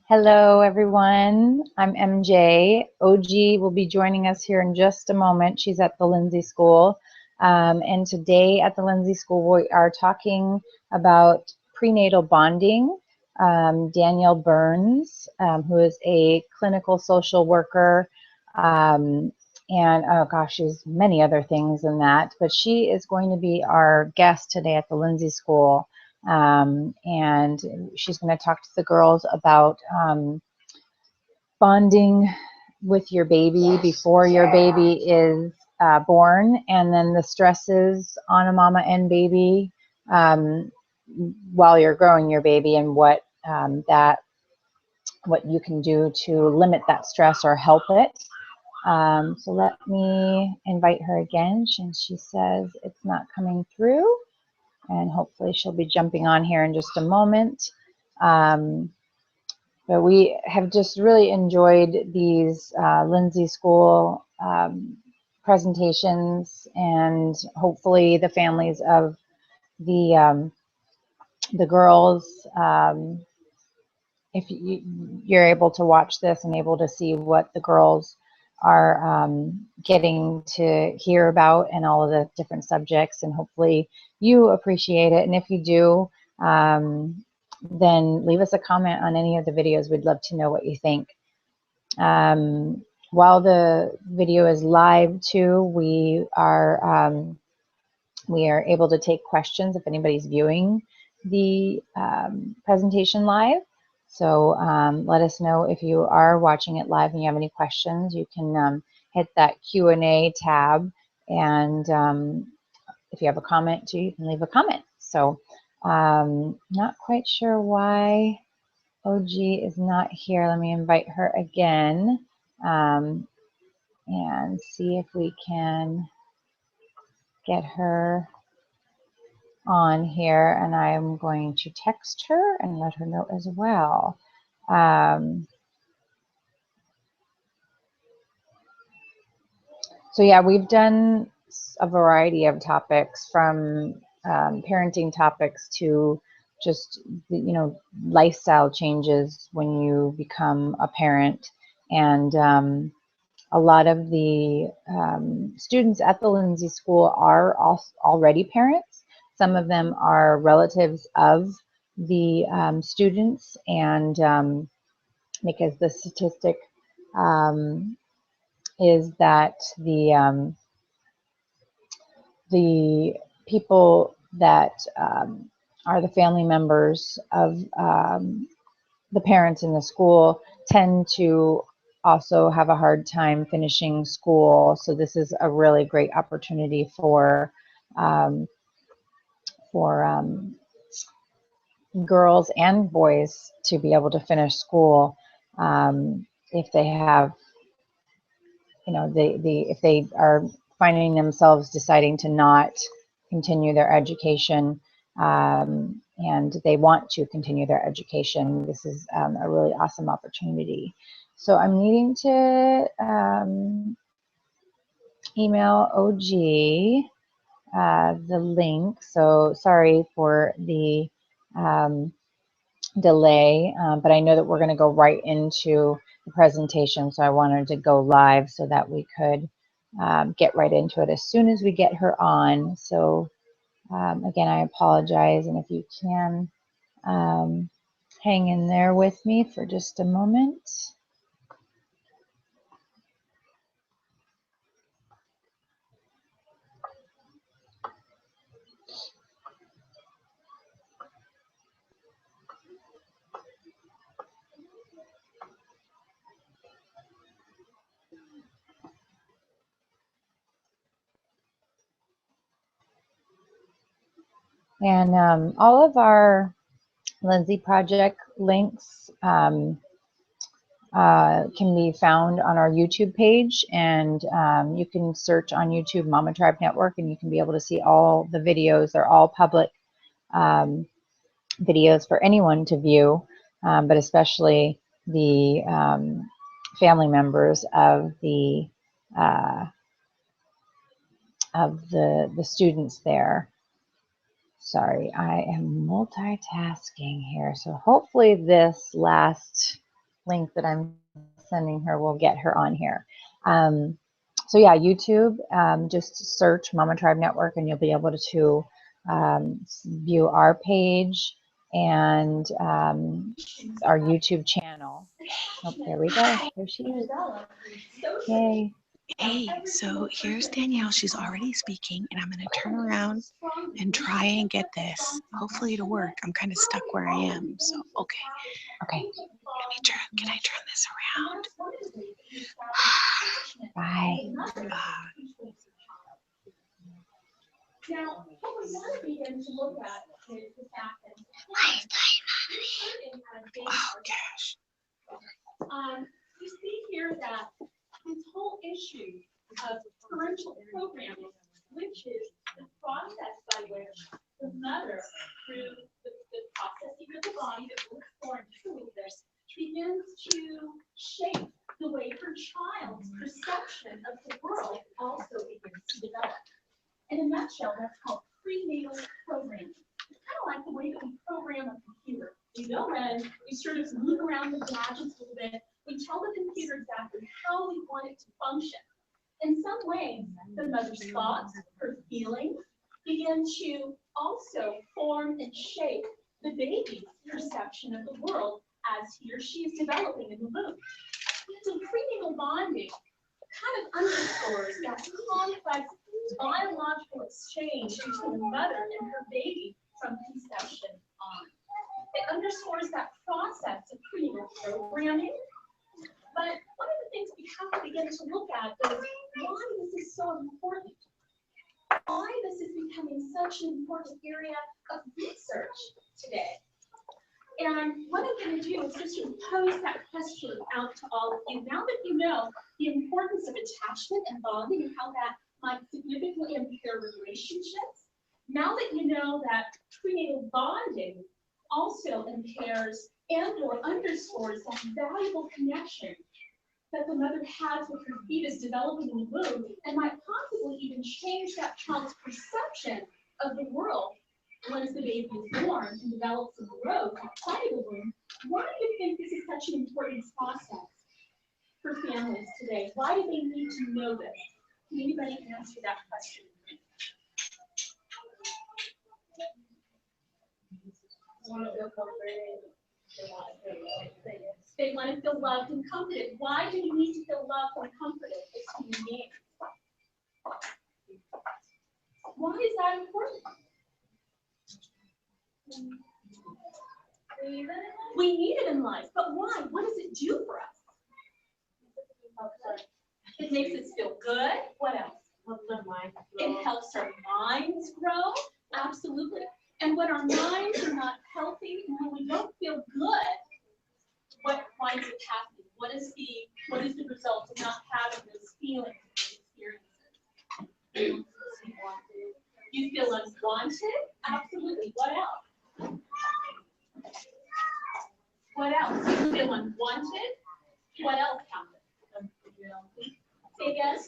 Hello, everyone. I'm MJ. OG will be joining us here in just a moment. She's at the Lindsay School. And today at the Lindsay School, we are talking about prenatal bonding. Danielle Burns, who is a clinical social worker, and oh gosh, she's many other things than that, but she is going to be our guest today at the Lindsay School. And she's going to talk to the girls about bonding with your baby before your baby is born, and then the stresses on a mama and baby while you're growing your baby, and what you can do to limit that stress or help it. So let me invite her again, and she says it's not coming through. And hopefully she'll be jumping on here in just a moment. But we have just really enjoyed these Lindsay School presentations, and hopefully the families of the girls, if you're able to watch this and able to see what the girls are getting to hear about and all of the different subjects, and hopefully you appreciate it. And if you do, then leave us a comment on any of the videos. We'd love to know what you think. While the video is live too, we are able to take questions if anybody's viewing the presentation live. So let us know if you are watching it live and you have any questions. You can hit that Q&A tab, and if you have a comment too, you can leave a comment. So not quite sure why OG is not here. Let me invite her again and see if we can get her on here, and I'm going to text her and let her know as well. So yeah, we've done a variety of topics, from parenting topics to just, lifestyle changes when you become a parent. And a lot of the students at the Lindsay School are already parents. Some of them are relatives of the students, and because the statistic is that the people that are the family members of the parents in the school tend to also have a hard time finishing school. So this is a really great opportunity for girls and boys to be able to finish school if they have, if they are finding themselves deciding to not continue their education, and they want to continue their education. This is a really awesome opportunity. So I'm needing to email OG the link. So sorry for the delay, but I know that we're going to go right into the presentation, so I wanted to go live so that we could get right into it as soon as we get her on. So again, I apologize, and if you can hang in there with me for just a moment. And all of our Lindsay Project links can be found on our YouTube page, and you can search on YouTube Mama Tribe Network, and you can be able to see all the videos. They're all public videos for anyone to view, but especially the family members of the students there. Sorry, I am multitasking here, so hopefully this last link that I'm sending her will get her on here. So yeah, YouTube, just search Mama Tribe Network and you'll be able to view our page and our YouTube channel. Oh, there we go. There she is. Yay. Hey, so here's Danielle. She's already speaking, and I'm going to turn around and try and get this. Hopefully it'll work. I'm kind of stuck where I am, so okay. Okay. Can I turn this around? Bye. Now, what we want to begin to look at is the fact that Oh, gosh. you see here that this whole issue of parental programming, which is the process by which the mother, through the processing of the body that we'll explore in just a little bit, begins to shape the way her child's perception of the world also begins to develop. In a nutshell, that's called prenatal programming. It's kind of like the way that we program a computer. You know, when we sort of move around the gadgets a little bit, we tell the computer exactly how we want it to function. In some ways, the mother's thoughts, her feelings, begin to also form and shape the baby's perception of the world as he or she is developing in the womb. So prenatal bonding kind of underscores that complex biological exchange between the mother and her baby from conception on. It underscores that process of prenatal programming. But one of the things we have to begin to look at is why this is so important. Why this is becoming such an important area of research today. And what I'm going to do is just pose that question out to all of you. Now that you know the importance of attachment and bonding and how that might significantly impair relationships, now that you know that prenatal bonding also impairs and or underscores that valuable connection that the mother has with her fetus developing in the womb and might possibly even change that child's perception of the world once the baby is born and develops in the road outside of the womb, why do you think this is such an important process for families today? Why do they need to know this? Can anybody answer that question? They want to feel loved and comforted. Why do you need to feel loved and comforted as human beings? Why is that important? We need it in life, but why? What does it do for us? It makes us feel good. What else? It helps our minds grow. Absolutely. And when our minds are not healthy and when we don't feel good, what winds up happening? What is the result of not having those feelings and experiences? You feel unwanted? Absolutely. What else? What else? You feel unwanted? What else happens? Say again?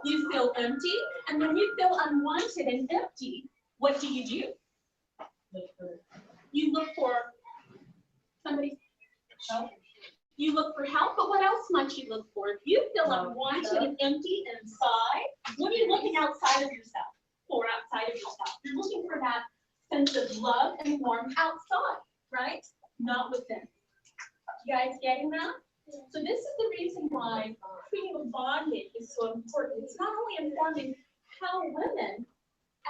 You feel empty, and when you feel unwanted and empty, what do? You look for somebody's help. You look for help, but what else might you look for? If you feel unwanted and empty inside, what are you looking outside of yourself for? Outside of yourself, you're looking for that sense of love and warmth outside, right? Not within. You guys getting that? So this is the reason why prenatal bonding is so important. It's not only informing how women,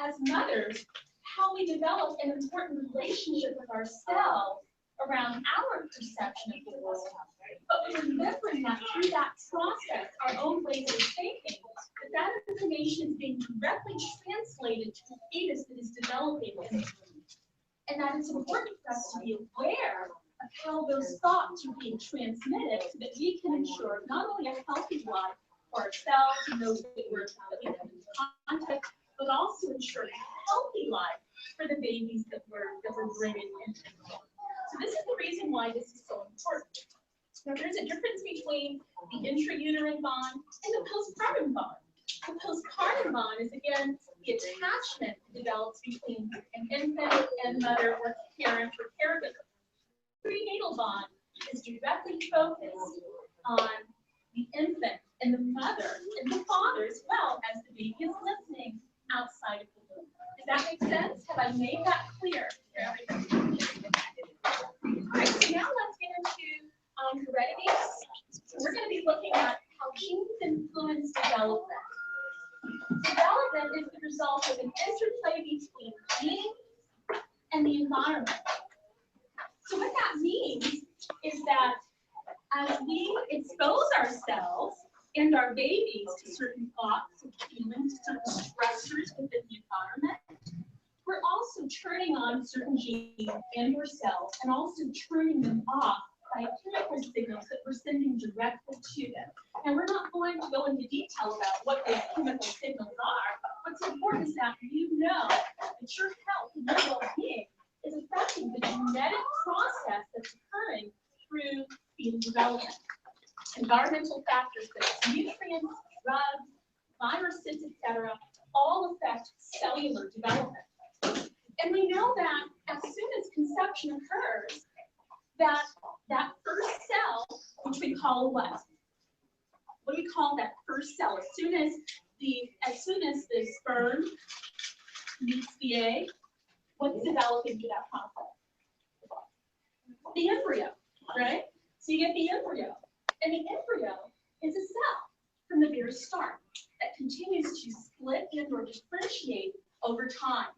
as mothers, how we develop an important relationship with ourselves around our perception of the world, but we're remembering that through that process, our own ways of thinking, that information is being directly translated to the fetus that is developing in the womb. And that it's important for us to be aware of how those thoughts are being transmitted so that we can ensure not only a healthy life for ourselves and those that we're in contact, but also ensure a healthy life for the babies that we're bringing into the world. So this is the reason why this is so important. Now there's a difference between the intrauterine bond and the postpartum bond. The postpartum bond is, again, the attachment that develops between an infant and mother or parent or caregiver. Prenatal bond is directly focused on the infant and the mother and the father as well as the baby is listening outside of the womb. Does that make sense? Have I made that clear for everybody? All right, so now let's get into heredity. So we're going to be looking at how genes influence development. Development is the result of an interplay between genes and the environment. So what that means is that as we expose ourselves and our babies to certain thoughts and feelings, certain stressors within the environment, we're also turning on certain genes and your cells and also turning them off by chemical signals that we're sending directly to them. And we're not going to go into detail about what those chemical signals are. What's important is that you know that your health and your well-being is affecting the genetic process that's occurring through fetal development. Environmental factors such as nutrients, drugs, viruses, etc., all affect cellular development. And we know that as soon as conception occurs, that first cell, which we call what? What do we call that first cell? As soon as the sperm meets the egg, what's developing through that process? The embryo, right? So you get the embryo. And the embryo is a cell from the very start that continues to split and or differentiate over time.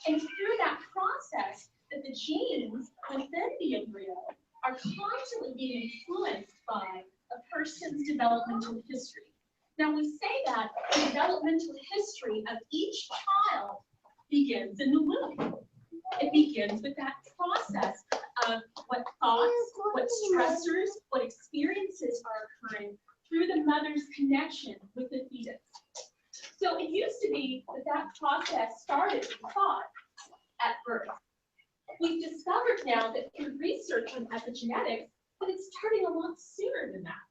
And through that process, that the genes within the embryo are constantly being influenced by a person's developmental history. Now we say that the developmental history of each child begins in the womb. It begins with that process of what thoughts, what stressors, what experiences are occurring through the mother's connection with the fetus. So it used to be that process started with thought at birth. We've discovered now that through research on epigenetics that it's starting a lot sooner than that.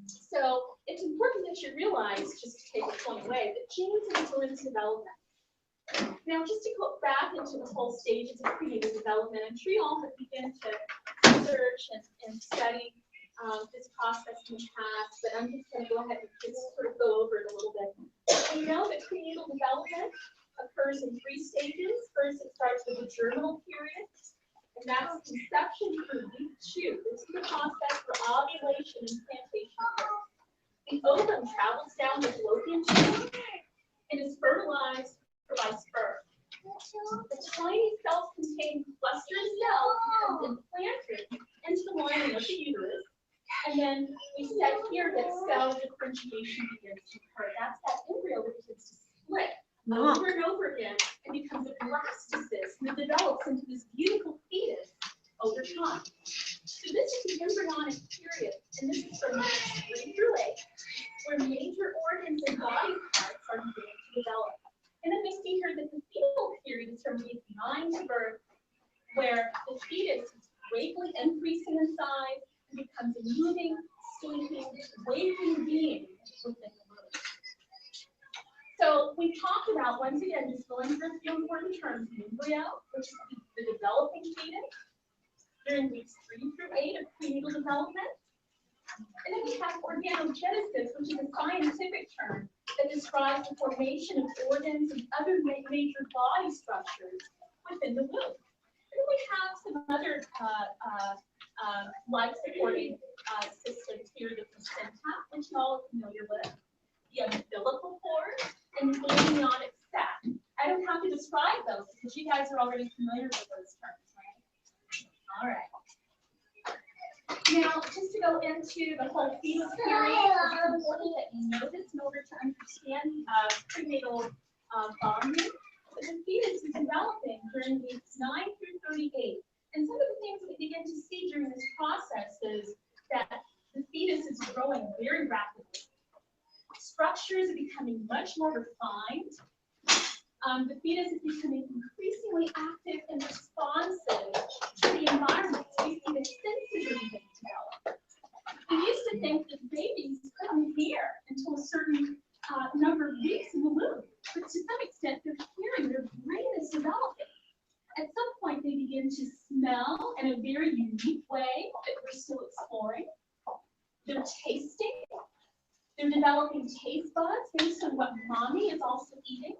So it's important that you realize, just to take a point away, that genes influence development. Now, just to go back into the whole stages of prenatal development, I'm sure you all have begun to research and study this process in the past, but I'm just going to go ahead and just sort of go over it a little bit. We know that prenatal development occurs in 3 stages. First, it starts with the germinal period, and that's conception through week 2. This is the process for ovulation and plantation. The ovum travels down the fallopian tube and is fertilized by sperm. The tiny self-contained cluster of cells becomes implanted into the lining of the uterus, and then we said here that cell differentiation begins to occur. That's that embryo that begins to split over and over again and becomes a blastocyst that develops into this beautiful fetus over time. So this is the embryonic period, and this is from week 3 through 8, where major organs and body parts are beginning to develop. And then we see here that the fetal period is from week 9 to birth, where the fetus is greatly increasing in size and becomes a moving, sleeping, waking being within the womb. So we talked about, once again, just going through a few important terms, the embryo, which is the developing fetus, during weeks 3 through 8 of prenatal development. And then we have organogenesis, which is a scientific term that describes the formation of organs and other major body structures within the womb. And then we have some other life-supporting systems here, the placenta, which you all are familiar with, the umbilical cord, and the amniotic sac. I don't have to describe those because you guys are already familiar with those terms, right? All right. Now, just to go into the whole fetal period, it's important that you know this in order to understand prenatal bonding. But the fetus is developing during weeks 9 through 38. And some of the things that we begin to see during this process is that the fetus is growing very rapidly. Structures are becoming much more refined. The fetus is becoming increasingly active and responsive to the environment. So we see the senses are beginning to develop. We used to think that babies couldn't hear until a certain number of weeks in the womb, but to some extent they're hearing, their brain is developing. At some point they begin to smell in a very unique way that we're still exploring. They're tasting. They're developing taste buds based on what mommy is also eating.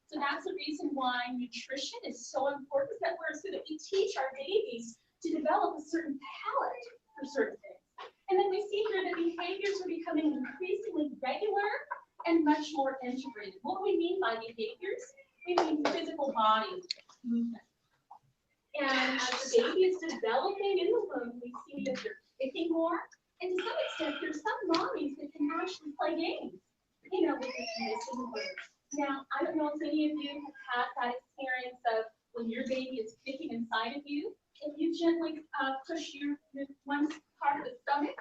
So that's the reason why nutrition is so important, so that we teach our babies to develop a certain palate for certain things. And then we see here that behaviors are becoming increasingly regular and much more integrated. What do we mean by behaviors? We mean physical body movement. And as the baby is developing in the womb, we see that they're kicking more. And to some extent, there's some mommies that can actually play games, you know, with the missing words. Now, I don't know if any of you have had that experience of when your baby is kicking inside of you, if you gently push your one part of the stomach,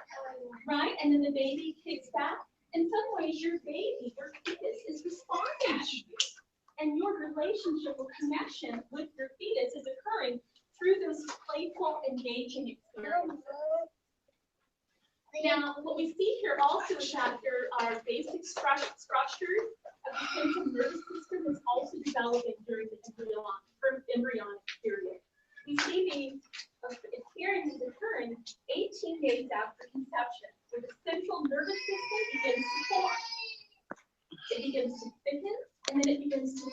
right, and then the baby kicks back. In some ways, your baby, your fetus, is responding to you. And your relationship or connection with your fetus is occurring through those playful, engaging experiences. Now, what we see here also is that there are basic structures of the central nervous system that's also developing during the embryonic period. We see these experiences occurring 18 days after conception, where the central nervous system begins to form. It begins to thicken, and then it begins to